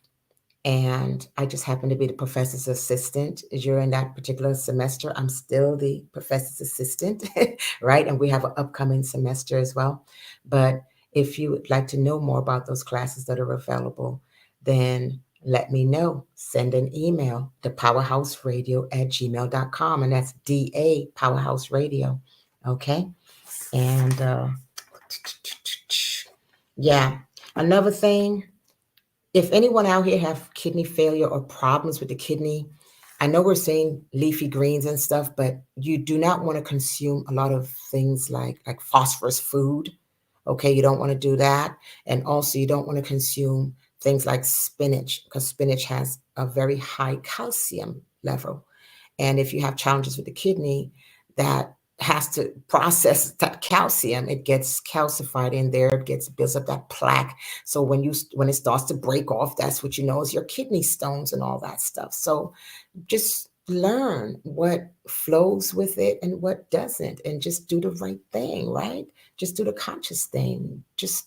Speaker 3: and I just happen to be the professor's assistant during that particular semester. I'm still the professor's assistant, right? And we have an upcoming semester as well. But if you would like to know more about those classes that are available, then let me know. Send an email to powerhouseradio@gmail.com, and that's DA Powerhouse Radio. Okay. And yeah, another thing, if anyone out here have kidney failure or problems with the kidney, I know we're saying leafy greens and stuff, but you do not want to consume a lot of things like phosphorus food. Okay, you don't want to do that. And also you don't want to consume things like spinach, because spinach has a very high calcium level. And if you have challenges with the kidney, that has to process that calcium. It gets calcified in there. It gets builds up that plaque. So when it starts to break off, that's what you know is your kidney stones and all that stuff. So just learn what flows with it and what doesn't, and just do the right thing, right? Just do the conscious thing. Just,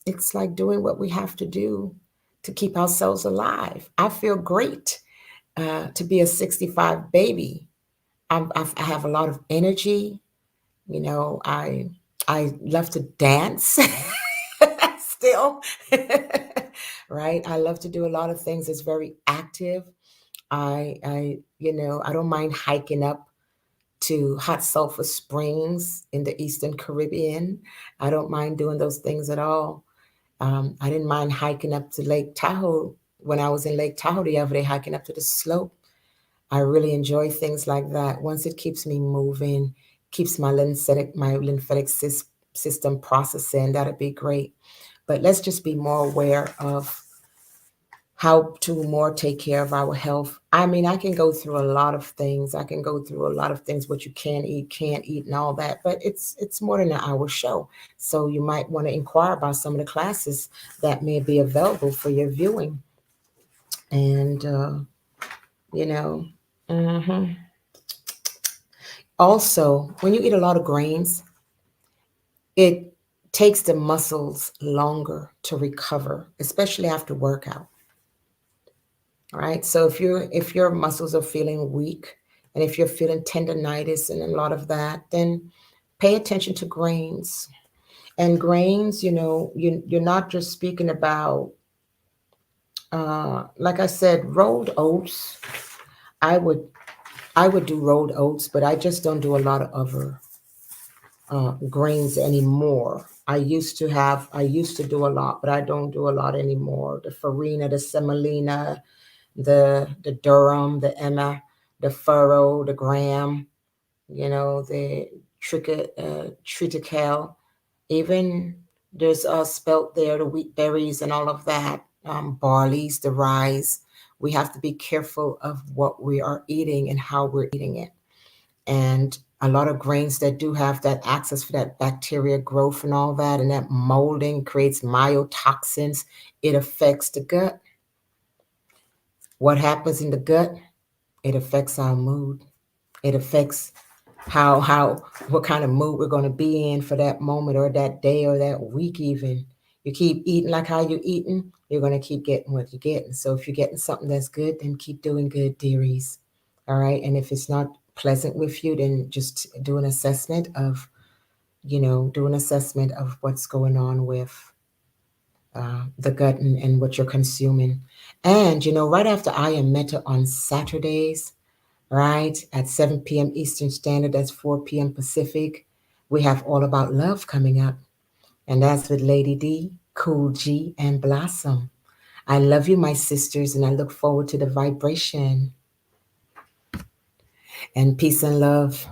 Speaker 3: it's like doing what we have to do to keep ourselves alive. I feel great to be a 65 baby. I have a lot of energy. You know, I love to dance still, right? I love to do a lot of things that's very active. I don't mind hiking up to hot sulfur springs in the Eastern Caribbean. I don't mind doing those things at all. I didn't mind hiking up to Lake Tahoe when I was in Lake Tahoe the other day, hiking up to the slope. I really enjoy things like that. Once it keeps me moving, keeps my lymphatic system processing, that'd be great. But let's just be more aware of how to more take care of our health. I mean, I can go through a lot of things. I can go through a lot of things, what you can eat, can't eat, and all that. But it's more than an hour show, so you might want to inquire about some of the classes that may be available for your viewing. And you know, hmm also when you eat a lot of grains, it takes the muscles longer to recover, especially after workout. All right. So if your muscles are feeling weak, and if you're feeling tendonitis and a lot of that, then pay attention to grains. And grains, you're not just speaking about, like I said, rolled oats. I would I would do rolled oats, but I just don't do a lot of other grains anymore. I used to do a lot, but I don't do a lot anymore. The farina, the semolina, the durum, the emmer, the furrow, the gram, the triticale. Even there's spelt there, the wheat berries and all of that, barleys, the rye. We have to be careful of what we are eating and how we're eating it. And a lot of grains that do have that access for that bacteria growth and all that, and that molding creates myotoxins. It affects the gut. What happens in the gut? It affects our mood. It affects how what kind of mood we're going to be in for that moment or that day or that week even. You keep eating like how you're eating, you're going to keep getting what you're getting. So if you're getting something that's good, then keep doing good, dearies. All right. And if it's not pleasant with you, then just do an assessment of, what's going on with the gut and what you're consuming. And, right after I am meta on Saturdays, right? At 7 p.m. Eastern Standard, that's 4 p.m. Pacific. We have All About Love coming up. And that's with Lady D, Cool G, and Blossom. I love you, my sisters, and I look forward to the vibration. And peace and love.